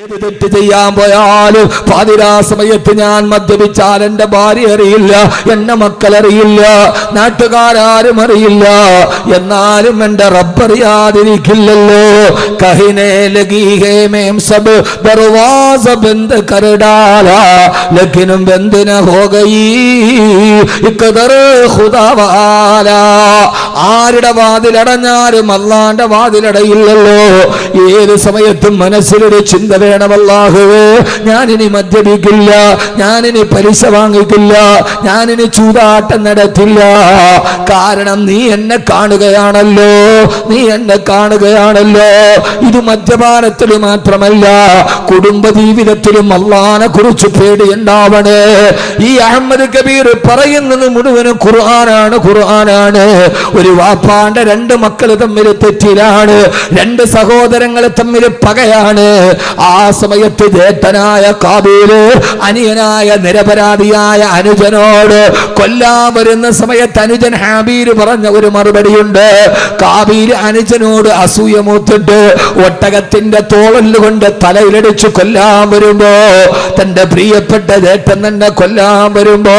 ഏത് തെറ്റ് ചെയ്യാൻ പോയാലും പാതിരാ സമയത്ത് ഞാൻ മദ്യപിച്ചാൽ എന്റെ ഭാര്യ അറിയില്ല, എന്റെ മക്കൾ അറിയില്ല, നാട്ടുകാരും അറിയില്ല, എന്നാലും എന്റെ റബ്ബറിയാതിരിക്കില്ലല്ലോ. കഹിനെ ലഗി ഹേ മേം സബ് ദർവാസ ബന്ദ് കർ ഡാലാ ലേകിൻ ബന്ദ് ന ഹോ ഗയി ഇഖ്ദർ ഖുദാ വാലാ. ആരുടെ വാതിലടഞ്ഞാലും അല്ലാഹുവിന്റെ വാതിലടയില്ലല്ലോ. ഏത് സമയത്തും മനസ്സിലൊരു ചിന്ത വേണം, അല്ലാഹുവേ ഞാനിനി മദ്യപിക്കില്ല, ഞാനിനി പലിശ വാങ്ങിക്കില്ല, ഞാനിനി ചൂതാട്ടം നടത്തില്ല. കാരണം നീ എന്നെ കാണുകയാണല്ലോ, നീ എന്നെ കാണുകയാണല്ലോ. ഇത് മദ്യപാനത്തിൽ മാത്രമല്ല, കുടുംബ ജീവിതത്തിലും അല്ലാഹുവിനെ കുറിച്ച് പേടിയുണ്ടാവണേ. ഈ അഹമ്മദ് കബീർ പറയുന്നത് മുഴുവനും ഖുർആനാണ്, ഖുർആനാണ്. ഒരു വാപ്പാന്റെ രണ്ട് മക്കൾ തമ്മിൽ തെറ്റിലാണ്, രണ്ട് സഹോദരങ്ങൾ തമ്മിൽ പകയാണ്. ആ സമയത്ത് ജേഷ്ഠനായ കാബീല് അനിയനായ നിരപരാധിയായ അനുജനോട് കൊല്ലാൻ വരുന്ന സമയത്ത് അനുജൻ ഹാബീല് പറഞ്ഞ ഒരു മറുപടിയുണ്ട്. കാബീല് അനുജനോട് അസൂയ മൂത്തിട്ട് ഒട്ടകത്തിന്റെ തോളല് കൊണ്ട് തലയിലടിച്ച് കൊല്ലാൻ വരുമ്പോ, തന്റെ പ്രിയപ്പെട്ട ജേഷ്ഠൻ തന്നെ കൊല്ലാൻ വരുമ്പോ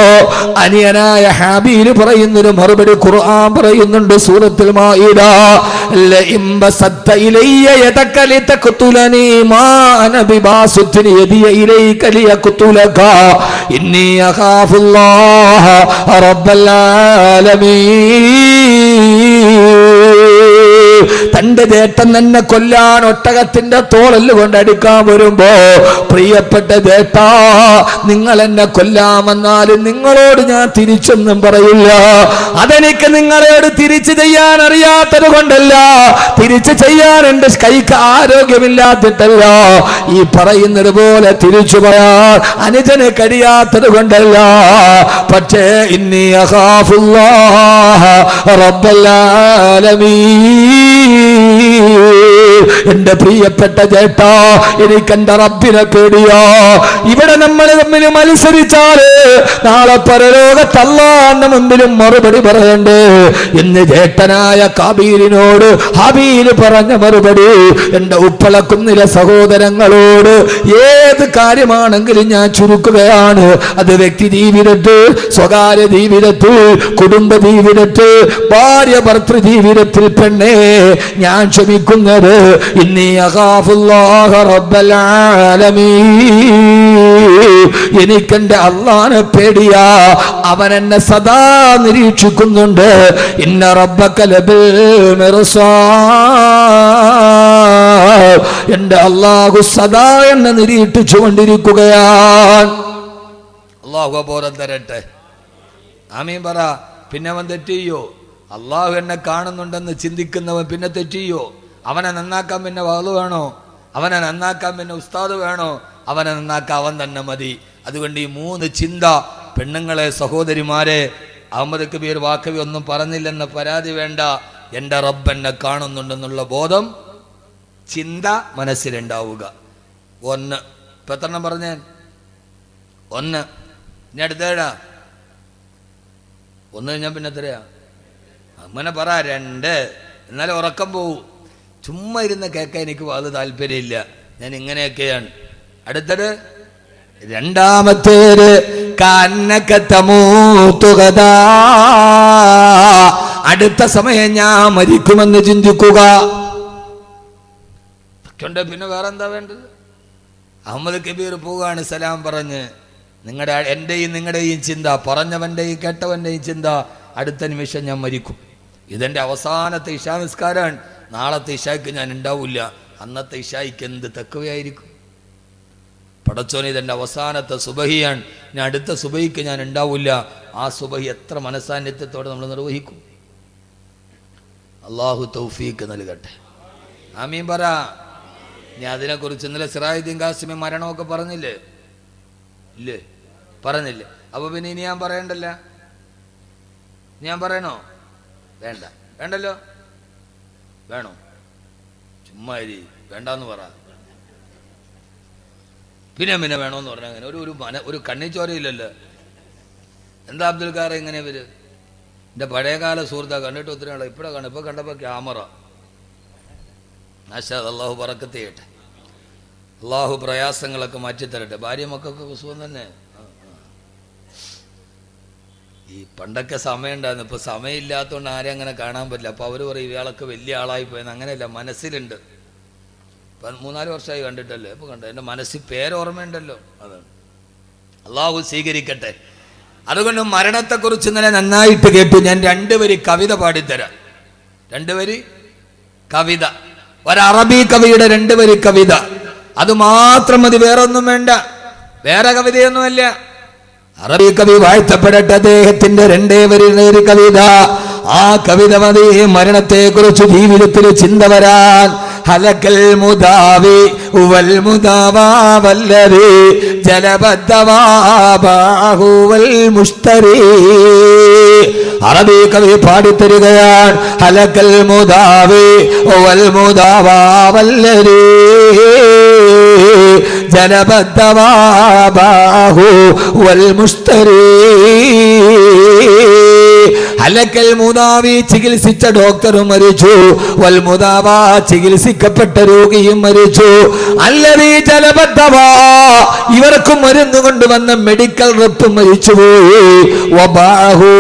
അനിയനായ ഹാബീല് പറയുന്നൊരു മറുപടി ഖുർആൻ പറയുന്നുണ്ട് സൂറത്തുൽ മാഇദ. ലഇൻ ബസത്ത ഇലയ്യ യദക ലിതഖ്തുലനി മാ അന ബിബാസുത്തിൻ യദിയ ഇലൈക ലിയഖ്തുലക ഇന്നി അഖാഫുല്ലാഹ റബ്ബൽ ആലമീൻ. തന്റെ ജേഷ്ഠൻ തന്നെ കൊല്ലാൻ ഒട്ടകത്തിന്റെ തോളല് കൊണ്ട് അടിക്കാൻ വരുമ്പോ, പ്രിയപ്പെട്ട ജേഷ്ഠാ, നിങ്ങൾ എന്നെ കൊല്ലാമെന്നാലും നിങ്ങളോട് ഞാൻ തിരിച്ചൊന്നും പറയില്ല. അതെനിക്ക് നിങ്ങളോട് തിരിച്ചു ചെയ്യാൻ അറിയാത്തത് കൊണ്ടല്ല, തിരിച്ചു ചെയ്യാൻ എന്റെ കൈക്ക് ആരോഗ്യമില്ലാത്തിട്ടല്ല, ഈ പറയുന്നത് പോലെ തിരിച്ചു പറയാൻ അനുജന് കഴിയാത്തത് കൊണ്ടല്ല. പക്ഷേ ഇന്നി അഖാഫുല്ലാഹ റബ്ബൽ ആലമീൻ. എന്റെ പ്രിയപ്പെട്ട ജേഷ്ഠാ, എനിക്ക് എന്റെ റബ്ബിനെ പേടിയോ. ഇവിടെ നമ്മൾ തമ്മിൽ മത്സരിച്ചാല് നാളെ പരലോകത്ത് അല്ലാഹുവിന്റെ മുമ്പിലും മറുപടി പറയണ്ടേ എന്ന് ജേഷ്ഠനായ കാബീലിനോട് ഹബീല് പറഞ്ഞ മറുപടി എന്റെ ഉപ്പളക്കുന്നിലെ സഹോദരങ്ങളോട് ഏത് കാര്യമാണെങ്കിലും ഞാൻ ചുരുക്കുകയാണ്. അത് വ്യക്തി ജീവിതത്തിൽ, സ്വകാര്യ ജീവിതത്തിൽ, കുടുംബ ജീവിതത്തിൽ, ഭാര്യ ഭർത്തൃ ജീവിതത്തിൽ പെണ്ണേ ഞാൻ ക്ഷമിക്കുന്നത് ഇന്നി അഖാഫുല്ലാഹ റബ്ബൽ ആലമീൻ. എനിക്കെന്റെ അല്ലാഹുവിനെ പേടിയാ, അവൻ എന്നെ സദാ നിരീക്ഷിക്കുന്നുണ്ട്. ഇന്ന റബ്ബക ലബിൽ മിർസാദ്. എന്റെ അല്ലാഹു സദാ എന്നെ നിരീക്ഷിച്ചു കൊണ്ടിരിക്കുകയാണ്. അല്ലാഹു ബോധം തരട്ടെ, ആമീൻ പറ. പിന്നെ അവൻ തെറ്റിയോ? അള്ളാഹു എന്നെ കാണുന്നുണ്ടെന്ന് ചിന്തിക്കുന്നവൻ പിന്നെ തെറ്റിയോ? അവനെ നന്നാക്കാൻ പിന്നെ വാള് വേണോ? അവനെ നന്നാക്കാൻ പിന്നെ ഉസ്താദ് വേണോ? അവനെ നന്നാക്കാൻ അവൻ തന്നെ മതി. അതുകൊണ്ട് ഈ മൂന്ന് ചിന്ത, പെണ്ണുങ്ങളെ, സഹോദരിമാരെ, അഹമ്മദ് കബീർ വാക്കവി ഒന്നും പറഞ്ഞില്ലെന്ന പരാതി വേണ്ട. എൻ്റെ റബ്ബ് എന്നെ കാണുന്നുണ്ടെന്നുള്ള ബോധം, ചിന്ത മനസ്സിലുണ്ടാവുക. ഒന്ന്. ഇപ്പം എത്ര എണ്ണം പറഞ്ഞേ? ഒന്ന്. ഇനി അടുത്തേടാ. ഒന്ന് കഴിഞ്ഞാൽ പിന്നെ എത്രയാ? അങ്ങനെ പറ. രണ്ട്. എന്നാലും ഉറക്കം പോവും. ചുമ്മാ ഇരുന്ന് കേൾക്കാൻ എനിക്ക് അത് താല്പര്യമില്ല. ഞാൻ ഇങ്ങനെയൊക്കെയാണ്. അടുത്തത് രണ്ടാമത്തേത് അടുത്ത സമയം ഞാൻ മരിക്കുമെന്ന് ചിന്തിക്കുക. പിന്നെ വേറെന്താ വേണ്ടത്? അഹമ്മദ് കബീർ പോവുകയാണ് സലാം പറഞ്ഞ്. എൻ്റെയും നിങ്ങളുടെയും ചിന്ത, പറഞ്ഞവൻ്റെയും കേട്ടവൻ്റെയും ചിന്ത, അടുത്ത നിമിഷം ഞാൻ മരിക്കും. ഇതെൻ്റെ അവസാനത്തെ ഇശാ നിസ്കാരമാണ്. നാളത്തെ ഇശായ്ക്ക് ഞാൻ ഉണ്ടാവില്ല. അന്നത്തെ ഇശായ്ക്ക് എന്ത് തക്കവയായിരിക്കും? പടച്ചോനെ, ഇതെൻ്റെ അവസാനത്തെ സുബഹിയാണ്. ഞാൻ അടുത്ത സുബഹിക്ക് ഞാൻ ഉണ്ടാവില്ല. ആ സുബഹി എത്ര മനസാന്നിധ്യത്തോടെ നമ്മൾ നിർവഹിക്കും? അള്ളാഹു തൗഫീക്ക് നൽകട്ടെ. ആമീൻ പറ. ഞാൻ അതിനെക്കുറിച്ച് ഇന്നലെ സിറാജുദ്ദീൻ ഖാസിമി മരണമൊക്കെ പറഞ്ഞില്ലേ? ഇല്ലേ? പറഞ്ഞില്ലേ? അപ്പോൾ പിന്നെ ഇനി ഞാൻ പറയണ്ടല്ല? ഞാൻ പറയണോ? വേണ്ട. വേണ്ടല്ലോ? വേണോ? ചുമ്മാ വേണ്ടെന്ന് പറ. പിന്നെ വേണമെന്ന് പറഞ്ഞാൽ അങ്ങനെ ഒരു കണ്ണിച്ചോരയില്ലല്ലോ. എന്താ അബ്ദുൽ ഖാർ ഇങ്ങനെ ഇവര്? എൻ്റെ പഴയകാല സുഹൃത്താ, കണ്ടിട്ട് ഒത്തിരി ആളെ ഇപ്പോഴാണ് കാണും. ഇപ്പോൾ കണ്ടപ്പോൾ ക്യാമറ. മാഷാ അല്ലാഹു ബറക്കത്ത് ചെയ്യട്ടെ. അള്ളാഹു പ്രയാസങ്ങളൊക്കെ മാറ്റിത്തരട്ടെ. ഭാര്യ മക്കൾക്കൊക്കെ സുഖം തന്നെ. ഈ പണ്ടൊക്കെ സമയം ഉണ്ടായിരുന്നു, ഇപ്പോൾ സമയമില്ലാത്തതുകൊണ്ട് ആരും അങ്ങനെ കാണാൻ പറ്റില്ല. അപ്പോൾ അവർ പറയും ഇയാളൊക്കെ വലിയ ആളായി പോയെന്ന്. അങ്ങനെയല്ല, മനസ്സിലുണ്ട്. ഇപ്പം 3-4 വർഷമായി കണ്ടിട്ടല്ലേ, ഇപ്പോൾ കണ്ടോ, എൻ്റെ മനസ്സിൽ പേരോർമ്മയുണ്ടല്ലോ. അതാണ്. അള്ളാഹു സ്വീകരിക്കട്ടെ. അതുകൊണ്ട് മരണത്തെക്കുറിച്ച് ഇന്നലെ നന്നായിട്ട് കേട്ടു. ഞാൻ 2 വരി കവിത പാടിത്തരാം. 2 വരി കവിത, ഒരറബി കവിയുടെ 2 വരി കവിത. അത് മാത്രം മതി, വേറൊന്നും വേണ്ട, വേറെ കവിതയൊന്നുമല്ല. അറബി കവി വാഴ്ത്തപ്പെടട്ടെ. അദ്ദേഹത്തിന്റെ 2 വരി കവിത. ആ കവിത മതി മരണത്തെ കുറിച്ച് ജീവിതത്തിൽ ചിന്ത വരാൻ. ഹലക്കൽ മുദാവി വൽ മുദാവാ വല്ലദി ജലബദ്ദവാബാഹു വൽ മുസ്തരി. അറബി കവി പാടിത്തരികയാണ്. ഹലക്കൽ മുദാവി വൽ മുദാവാ വല്ലദി ജലബദ്ദവാബാഹു വൽ മുസ്തരി. ഹലക്കൽ മുദാവി, ചികിത്സിച്ച ഡോക്ടർ മരിച്ചു. വൽ മുദാവാ, ചികിത്സിക്കപ്പെട്ട രോഗിയും മരിച്ചു. അല്ലദീ ജലബദ്ദവാ, ഇവർക്ക് മരുന്ന് കൊണ്ടുവന്ന മെഡിക്കൽ റെപ്പ് മരിച്ചുപോയി. വബാഹു,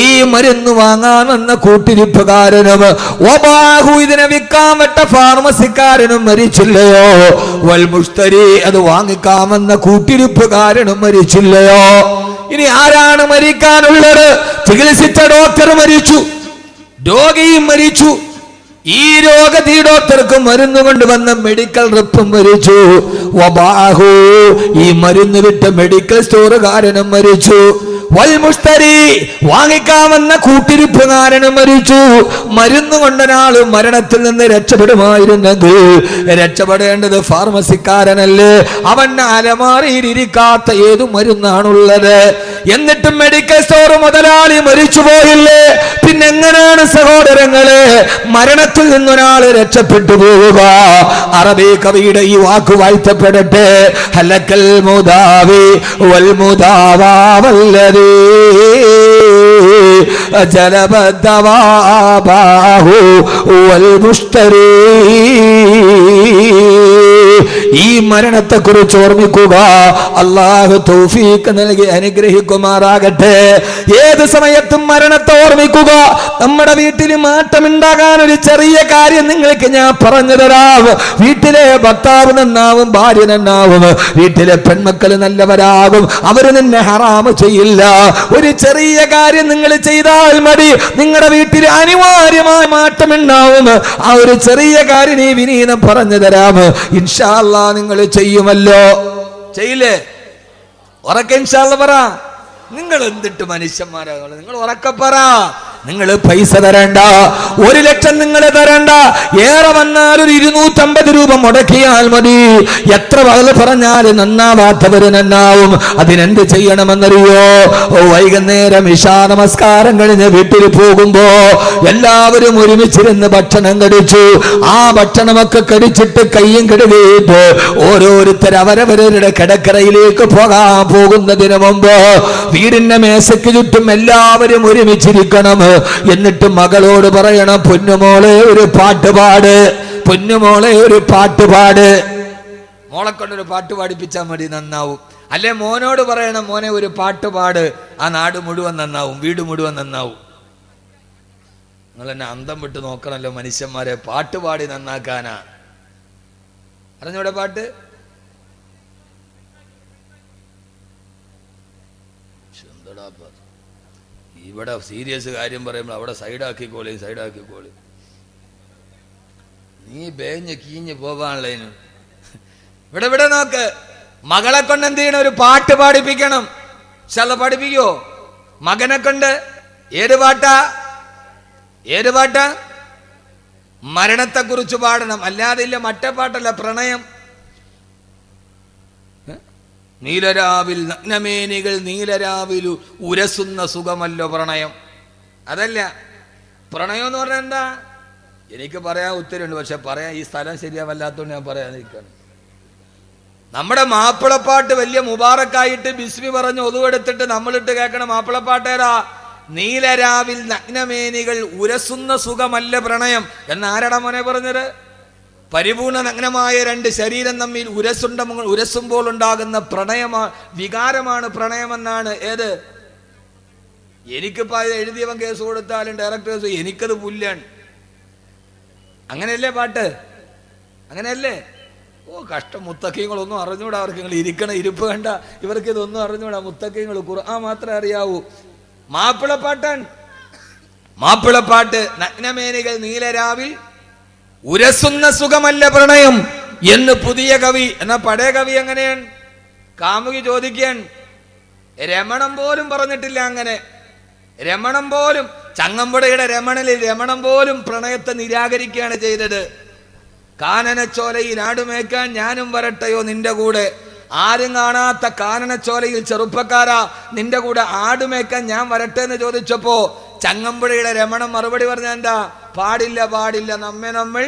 ഈ മരുന്ന് വാങ്ങാൻ വന്ന കൂട്ടിരിപ്പുകാരനും, വബാഹു, ഇതിനെ വിൽക്കാൻ വിട്ട ഫാർമസിക്കാരനും മരിച്ചില്ലയോ? വൽ മുസ്തരി, അത് വാങ്ങിക്കാൻ വന്ന കൂട്ടിരിപ്പുകാരനും മരിച്ചില്ലയോ? ഇനി ആരാണ് മരിക്കാനുള്ളത്? ചികിത്സിച്ച ഡോക്ടർ മരിച്ചു, രോഗിയും മരിച്ചു. ഈ ഡോക്ടർക്ക് മരുന്ന് കൊണ്ടുവന്ന മെഡിക്കൽ റെപ്പും മരിച്ചു. വബാഹു, ഈ മരുന്ന് വിട്ട മെഡിക്കൽ സ്റ്റോറുകാരനും മരിച്ചു. വൽ മുസ്തരി, വാങ്ങിക്കാമെന്ന കൂട്ടിരിപ്പുകാരനും മരിച്ചു. മരുന്ന് കൊണ്ടൊരാള് മരണത്തിൽ നിന്ന് രക്ഷപ്പെടുമായിരുന്നെങ്കിൽ രക്ഷപ്പെടേണ്ടത് ഫാർമസിക്കാരനല്ലേ? അവന്റെ അലമാറിയിലിരിക്കാത്ത ഏതു മരുന്നാണുള്ളത്? എന്നിട്ടും മെഡിക്കൽ സ്റ്റോർ മുതലാളി മരിച്ചു പോയില്ലേ? പിന്നെങ്ങനെയാണ് സഹോദരങ്ങളെ മരണത്തിൽ നിന്നൊരാള് രക്ഷപ്പെട്ടു പോവുക? അറബി കവിയുടെ ഈ വാക്ക് വാഴ്ത്തപ്പെടട്ടെ. ഹലക്കൽ മുദാവി വൽ മുദാവാ വല്ലദീ ജലബദ്ദവാബാഹു വൽ മുസ്തരി. ഈ മരണത്തെ കുറിച്ച് ഓർമ്മിക്കുക. അള്ളാഹു തൗഫീഖ് നൽകി അനുഗ്രഹിക്കുമാറാകട്ടെ. ഏത് സമയത്തും മരണത്തെ ഓർമ്മിക്കുക. നമ്മുടെ വീട്ടിൽ മാറ്റമുണ്ടാകാൻ ഒരു ചെറിയ കാര്യം നിങ്ങൾക്ക് ഞാൻ പറഞ്ഞു തരാം. വീട്ടിലെ ഭർത്താവ് നന്നാവും, ഭാര്യ നന്നാവും, വീട്ടിലെ പെൺമക്കൾ നല്ലവരാകും, അവര് നിന്നെ ഹറാമ് ചെയ്യില്ല. ഒരു ചെറിയ കാര്യം നിങ്ങൾ ചെയ്താൽ മതി, നിങ്ങളുടെ വീട്ടിൽ അനിവാര്യമായ മാറ്റമുണ്ടാവും. ആ ഒരു ചെറിയ കാര്യം ഈ വിനീതം പറഞ്ഞു തരാം. ഇൻഷാ അല്ലാഹ് നിങ്ങൾ ചെയ്യുമല്ലോ, ചെയ്യില്ലേ? ഉറക്കെ ഇൻഷാ അല്ലാഹ് പറ. നിങ്ങൾ എന്തിട്ട് മനുഷ്യന്മാരാകുള്ളൂ? നിങ്ങൾ ഉറക്കെ പറ. നിങ്ങൾ പൈസ തരണ്ട, 1 ലക്ഷം നിങ്ങൾ തരണ്ട. ഏറെ വന്നാൽ ഒരു 250 രൂപ മുടക്കിയാൽ മതി. എത്ര വകൽ പറഞ്ഞാൽ നന്നാവാത്തവര് നന്നാവും. അതിനെന്ത് ചെയ്യണമെന്നറിയോ? വൈകുന്നേരം ഇശാ നമസ്കാരം കഴിഞ്ഞ് വീട്ടിൽ പോകുമ്പോ എല്ലാവരും ഒരുമിച്ചിരുന്ന് ഭക്ഷണം കഴിച്ചു. ആ ഭക്ഷണമൊക്കെ കഴിച്ചിട്ട് കയ്യും കഴുകിയിട്ട് ഓരോരുത്തർ അവരവരുടെ കിടക്കറയിലേക്ക് പോകാൻ പോകുന്നതിന് മുമ്പ് വീടിന്റെ മേശയ്ക്ക് ചുറ്റും എല്ലാവരും ഒരുമിച്ചിരിക്കണം. എന്നിട്ട് മകളോട് പറയണം, പൊന്നുമോളെ ഒരു പാട്ടുപാട്, പൊന്നുമോളെ ഒരു പാട്ടുപാട്. മോളെ കൊണ്ടൊരു പാട്ട് പാടിപ്പിച്ചാൽ മതി, നന്നാവും. അല്ലെ മോനോട് പറയണം, മോനെ ഒരു പാട്ടുപാട്, ആ നാട് മുഴുവൻ നന്നാവും, വീട് മുഴുവൻ നന്നാവും. നിങ്ങൾ എന്നെ അന്തം വിട്ട് നോക്കണല്ലോ മനുഷ്യന്മാരെ. പാട്ടുപാടി നന്നാക്കാനാ അറിഞ്ഞൂടെ പാട്ട്? ഇവിടെ സീരിയസ് കാര്യം പറയുമ്പോൾ അവിടെ സൈഡാക്കിക്കോളി. നീ ബേഞ്ഞ് കീഞ്ഞ് പോവാനുള്ളതിന് ഇവിടെ നോക്ക്. മകളെ കൊണ്ട് എന്ത് ചെയ്യണം? ഒരു പാട്ട് പാടിപ്പിക്കണം. പഠിപ്പിക്കോ മകനെ കൊണ്ട്? ഏത് പാട്ടാ? മരണത്തെ കുറിച്ച് പാടണം. അല്ലാതെ ഇല്ല മറ്റേ പാട്ടല്ല, പ്രണയം. നീലരാവിൽ നഗ്നമേനികൾ നീലരാവിൽ ഉരസുന്ന സുഖമല്ലോ പ്രണയം. അതല്ല പ്രണയം എന്ന് പറഞ്ഞാൽ എന്താ? എനിക്ക് പറയാൻ ഉത്തരവുണ്ട്, പക്ഷെ പറയാൻ ഈ സ്ഥലം ശരിയാവല്ലാത്തതുകൊണ്ട് ഞാൻ പറയാതിരിക്കുകയാണ്. നമ്മുടെ മാപ്പിളപ്പാട്ട് വലിയ മുബാറക്കായിട്ട് ബിസ്മി പറഞ്ഞ് ഒതുവെടുത്തിട്ട് നമ്മളിട്ട് കേൾക്കണ മാപ്പിളപ്പാട്ടേരാ? നീലരാവിൽ നഗ്നമേനികൾ ഉരസുന്ന സുഖമല്ല പ്രണയം എന്നാരടാ മോനെ പറഞ്ഞത്? പരിപൂർണ നഗ്നമായ രണ്ട് ശരീരം തമ്മിൽ ഉരസുമ്പോൾ ഉണ്ടാകുന്ന വികാരമാണ് പ്രണയമെന്നാണ്. ഏത്? എനിക്കിപ്പോൾ എഴുതിയവൻ കേസ് കൊടുത്താലും ഡയറക്ടേഴ്സ് എനിക്കത് പുല്ലാണ്. അങ്ങനെയല്ലേ പാട്ട്? അങ്ങനെയല്ലേ? ഓ കഷ്ടം. മുത്തക്കീങ്ങളൊന്നും അറിഞ്ഞൂടാ അവർക്ക്. നിങ്ങൾ ഇരിക്കണ ഇരിപ്പ് കണ്ട ഇവർക്ക് ഇതൊന്നും അറിഞ്ഞൂടാ. മുത്തക്കീങ്ങൾ ഖുർആൻ മാത്രമേ അറിയാവൂ. മാപ്പിളപ്പാട്ടാണ്. മാപ്പിളപ്പാട്ട്. നഗ്നമേനികൾ നീലരാവിൽ ഉരസുന്ന സുഖമല്ല പ്രണയം എന്ന് പുതിയ കവി. എന്നാ പഴയ കവി എങ്ങനെയാണ്? കാമുകി ചോദിക്കാൻ രമണം പോലും പറഞ്ഞിട്ടില്ല. അങ്ങനെ രമണം പോലും, ചങ്ങമ്പുഴയുടെ രമണം പോലും പ്രണയത്തെ നിരാകരിക്കുകയാണ് ചെയ്തത്. കാനനച്ചോലയിൽ ആടുമേക്കാൻ ഞാനും വരട്ടെയോ നിന്റെ കൂടെ. ആരും കാണാത്ത കാനനച്ചോലയിൽ ചെറുപ്പക്കാരാ നിന്റെ കൂടെ ആടുമേക്കാൻ ഞാൻ വരട്ടെ എന്ന് ചോദിച്ചപ്പോ ചങ്ങമ്പുഴയുടെ രമണം മറുപടി പറഞ്ഞ എന്താ? പാടില്ല പാടില്ല, നമ്മൾ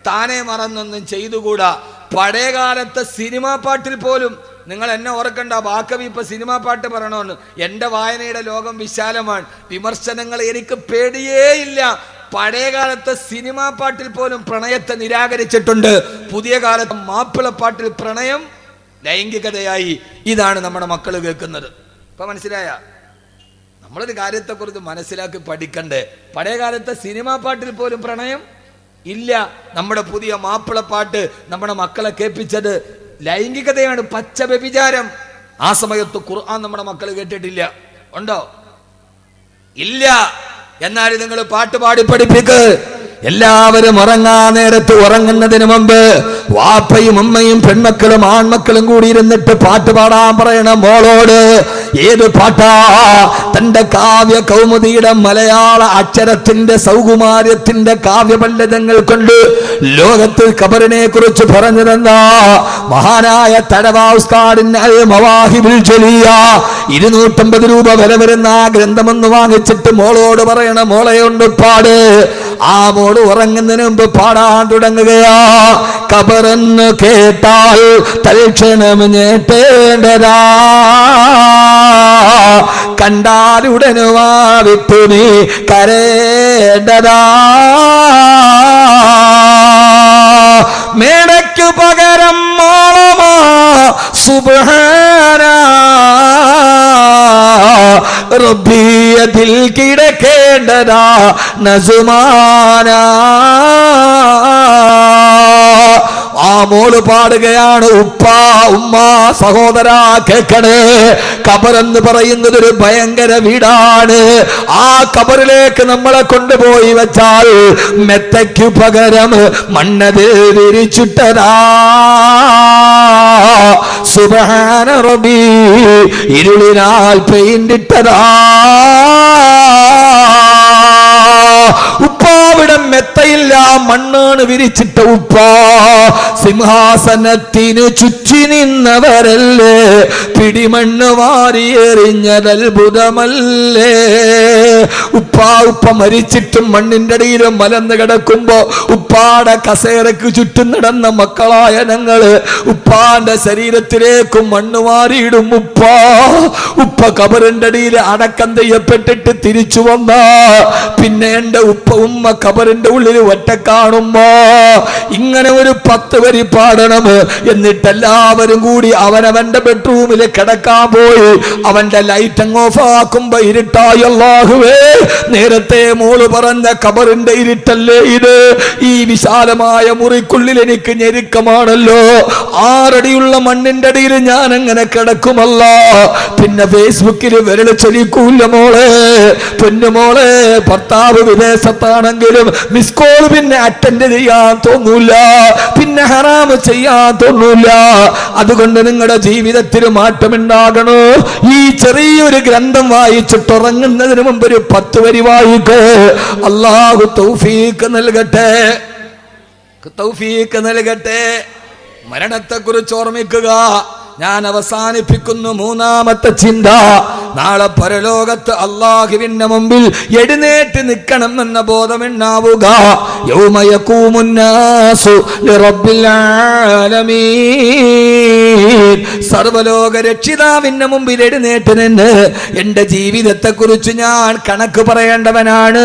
താനെ മറന്നൊന്നും ചെയ്തുകൂടാ. പഴയകാലത്തെ സിനിമാ പാട്ടിൽ പോലും നിങ്ങൾ എന്നെ ഓർക്കണ്ട, ബാക്കവി ഇപ്പൊ സിനിമാ പാട്ട് പറയണമെന്ന്. എൻ്റെ വായനയുടെ ലോകം വിശാലമാണ്. വിമർശനങ്ങൾ എനിക്ക് പേടിയേയില്ല. പഴയകാലത്തെ സിനിമാ പാട്ടിൽ പോലും പ്രണയത്തെ നിരാകരിച്ചിട്ടുണ്ട്. പുതിയ കാലത്ത് മാപ്പിളപ്പാട്ടിൽ പ്രണയം ലൈംഗികതയായി. ഇതാണ് നമ്മുടെ മക്കൾ കേൾക്കുന്നത്. ഇപ്പൊ മനസ്സിലായ? നമ്മളൊരു കാര്യത്തെക്കുറിച്ച് മനസ്സിലാക്കി പഠിക്കണ്ടേ? പഴയ കാലത്തെ സിനിമാ പാട്ടിൽ പോലും പ്രണയം ഇല്ല. നമ്മുടെ പുതിയ മാപ്പിളപ്പാട്ട് നമ്മുടെ മക്കളെ കേൾപ്പിച്ചത് ലൈംഗികതയാണ്, പച്ച വ്യഭിചാരം. ആ സമയത്ത് ഖുർആൻ നമ്മുടെ മക്കൾ കേട്ടിട്ടില്ല. ഉണ്ടോ? ഇല്ല. എന്നാൽ നിങ്ങൾ പാട്ട് പാടി പഠിപ്പിക്ക്. എല്ലാവരും ഉറങ്ങാൻ നേരത്ത് ഉറങ്ങുന്നതിന് മുമ്പ് വാപ്പയും ഉമ്മയും പെൺമക്കളും ആൺമക്കളും കൂടി ഇരുന്നിട്ട് പാട്ട് പാടാൻ പറയണം മോളോട്. ഏത് പാട്ടാ? തന്റെ കാവ്യ കൗമുദിയുടെ മലയാള അക്ഷരത്തിന്റെ സൗകുമാര്യത്തിന്റെ കാവ്യപണ്ഡിതങ്ങൾ കൊണ്ട് ലോകത്ത് ഖബറിനെ കുറിച്ച് പറഞ്ഞു തന്ന മഹാനായ തഴവാ ഉസ്താദിന്റെ അൽ മവാഹിബുൽ ജലിയ 250 രൂപ വില വരുന്ന ആ ഗ്രന്ഥമൊന്ന് വാങ്ങിച്ചിട്ട് മോളോട് പറയണം, മോളെ കൊണ്ട് പാട്. ആ മോള് ഉറങ്ങുന്നതിന് മുമ്പ് പാടാൻ തുടങ്ങുകയാ. ഖബറെന്ന് കേട്ടാൽ തൽക്ഷണം ഞെട്ടേണ്ടതാ, കണ്ടാലുടനുവാ വിട്ടു നീ കരേണ്ടതാ. മേടയ്ക്കു പകരം മോളമാ സുബ്ഹാന റബ്ബിയതിൽ കിടക്കേണ്ടതാ നസുമാന. ആ മോള് പാടുകയാണ്, ഉപ്പ ഉമ്മ സഹോദര കേൾക്കണേ, ഖബറെന്ന് പറയുന്നത് ഒരു ഭയങ്കര വീടാണ്. ആ ഖബറിലേക്ക് നമ്മളെ കൊണ്ടുപോയി വെച്ചാൽ മെത്തയ്ക്കു പകരം മണ്ണതിൽ വിരിച്ചിട്ടതാ. സുബ്ഹാന റബ്ബി ഇരുളിനാൽ പെയിന്റിട്ടതാ. ഉപ്പാവിടെ മെത്തയില്ല, മണ്ണാണ് വിരിച്ചിട്ട ഉപ്പ. സിംഹാസനത്തിന് ചുറ്റി നിന്നവരല്ലേ, പിടിമണ്ണ് വാരിയെറിഞ്ഞതത്ഭുതമല്ലേ. ഉപ്പ മരിച്ചിട്ടും മണ്ണിന്റെ അടിയിലും മലന്ന് കിടക്കുമ്പോ ഉപ്പാടെ കസേരക്ക് ചുറ്റും നടന്ന മക്കളായ ഞങ്ങള് ഉപ്പാന്റെ ശരീരത്തിലേക്കും മണ്ണ് വാരിയിടും. ഉപ്പ ഖബറിന്റെ അടിയിൽ അടക്കം ചെയ്യപ്പെട്ടിട്ട് തിരിച്ചു വന്ന പിന്നെ എന്റെ ഉമ്മ ഖബറിന്റെ ഉള്ളിൽ ഒറ്റ കാണുമ്പോ ഇങ്ങനെ ഒരു 10 വരി പാടണം. എന്നിട്ട് എല്ലാവരും കൂടി അവനവന്റെ ബെഡ്റൂമിൽ കിടക്കാൻ പോയി. അവന്റെ ലൈറ്റ് അങ്ങ് ഓഫ് ആക്കുമ്പോ ഇരുട്ടായി. അല്ലാഹുവേ, നേരത്തെ മോള് പറഞ്ഞ ഖബറിന്റെ ഇരുട്ടല്ലേ ഇത്? ഈ വിശാലമായ മുറിക്കുള്ളിൽ എനിക്ക് ഞെരുക്കമാണല്ലോ. 6 അടിയുള്ള മണ്ണിന്റെ അടിയിൽ ഞാൻ എങ്ങനെ കിടക്കുമല്ല? പിന്നെ ഫേസ്ബുക്കിൽ വിരൽ ചലിക്കൂല മോളെ, പൊന്നുമോളെ. ഭർത്താവ് വിദേശത്താണെങ്കിലും മിസ് കോൾ പിന്നെ അറ്റൻഡ് ചെയ്യാൻ തോന്നൂല, പിന്നെ ഹറാമ് ചെയ്യാൻ തോന്നൂല. അതുകൊണ്ട് നിങ്ങളുടെ ജീവിതത്തിൽ മാറ്റമുണ്ടാകണോ? ഈ ചെറിയൊരു ഗ്രന്ഥം വായിച്ചിട്ട് ഉറങ്ങുന്നതിന് മുമ്പ് ഒരു 10 വരി വായിക്ക്. അല്ലാഹു തൗഫീഖ് നൽകട്ടെ, തൗഫീഖ് നൽകട്ടെ. മരണത്തെക്കുറിച്ച് ഓർമ്മിക്കുക. ഞാൻ അവസാനിപ്പിക്കുന്നു. 3ാമത്തെ ചിന്ത, നാളെ പരലോകത്ത് അല്ലാഹുവിന്റെ മുമ്പിൽ എഴുന്നേറ്റ് നിൽക്കണം എന്ന ബോധമുണ്ടാവുക. യൗമ യഖൂമുന്നാസു ലിറബ്ബിൽ ആലമീൻ. സർവലോക രക്ഷിതാവിന്റെ മുമ്പിൽ എഴുന്നേറ്റ് നിന്ന് എന്റെ ജീവിതത്തെക്കുറിച്ച് ഞാൻ കണക്ക് പറയേണ്ടവനാണ്,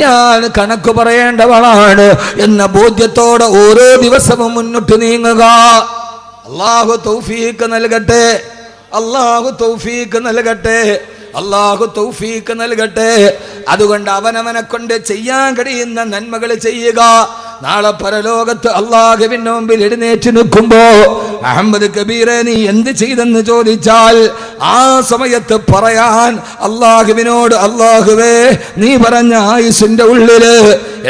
ഞാൻ കണക്ക് പറയേണ്ടവളാണ് എന്ന ബോധ്യത്തോടെ ഓരോ ദിവസവും മുന്നോട്ട് നീങ്ങുക. അല്ലാഹു തൗഫീഖ് നൽകട്ടെ, അല്ലാഹു തൗഫീഖ് നൽകട്ടെ, അല്ലാഹു തൗഫീഖ് നൽകട്ടെ. അതുകൊണ്ട് അവനവനെ കൊണ്ട് ചെയ്യാൻ കഴിയുന്ന നന്മകൾ ചെയ്യുക. നാളെ പരലോകത്ത് അല്ലാഹുവിന്റെ മുമ്പിൽ എഴുന്നേറ്റ് നിൽക്കുമ്പോ അഹമ്മദ് കബീറെ നീ എന്ത് ചെയ്തെന്ന് ചോദിച്ചാൽ ആ സമയത്ത് പറയാൻ അല്ലാഹുവിനോട്, അല്ലാഹുവേ നീ പറഞ്ഞ ആയുസിന്റെ ഉള്ളില്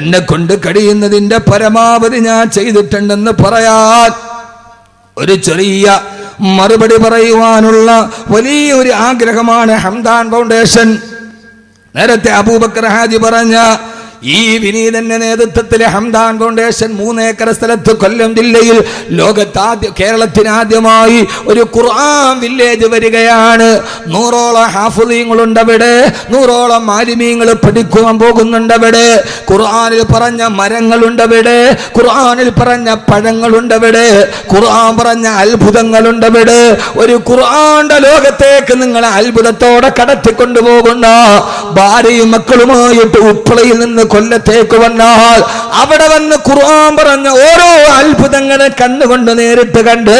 എന്നെ കൊണ്ട് കഴിയുന്നതിന്റെ പരമാവധി ഞാൻ ചെയ്തിട്ടുണ്ടെന്ന് പറയാൻ ഒരു ചെറിയ മറുപടി പറയുവാനുള്ള വലിയൊരു ആഗ്രഹമാണ് ഹംദാൻ ഫൗണ്ടേഷൻ. നേരത്തെ അബൂബക്കർ ഹാജി പറഞ്ഞ ഈ വിനീതന്റെ നേതൃത്വത്തിലെ ഹംദാൻ ഫൗണ്ടേഷൻ 3 ഏക്കർ സ്ഥലത്ത് കൊല്ലം ജില്ലയിൽ കേരളത്തിന് ആദ്യമായി ഒരു ഖുർആൻ വില്ലേജ് വരികയാണ്. 100ഓളം ഹാഫിളീങ്ങളുണ്ടവിടെ, 100ഓളം മാലിമീങ്ങൾ പഠിക്കുവാൻ പോകുന്നുണ്ടവിടെ. ഖുർആനിൽ പറഞ്ഞ മരങ്ങളുണ്ടവിടെ, ഖുർആനിൽ പറഞ്ഞ പഴങ്ങളുണ്ടവിടെ, ഖുർആൻ പറഞ്ഞ അത്ഭുതങ്ങളുണ്ടവിടെ. ഒരു ഖുർആന്റെ ലോകത്തേക്ക് നിങ്ങളെ അത്ഭുതത്തോടെ കടത്തിക്കൊണ്ടുപോകുന്ന ഭാര്യയും മക്കളുമായിട്ട് ഉപ്പളയിൽ നിന്ന് കൊല്ലത്തേക്ക് വന്നാൽ അവിടെ വന്ന് ഖുർആൻ പറഞ്ഞ ഓരോ അത്ഭുതങ്ങളെ കണ്ണുകൊണ്ട് നേരിട്ട് കണ്ട്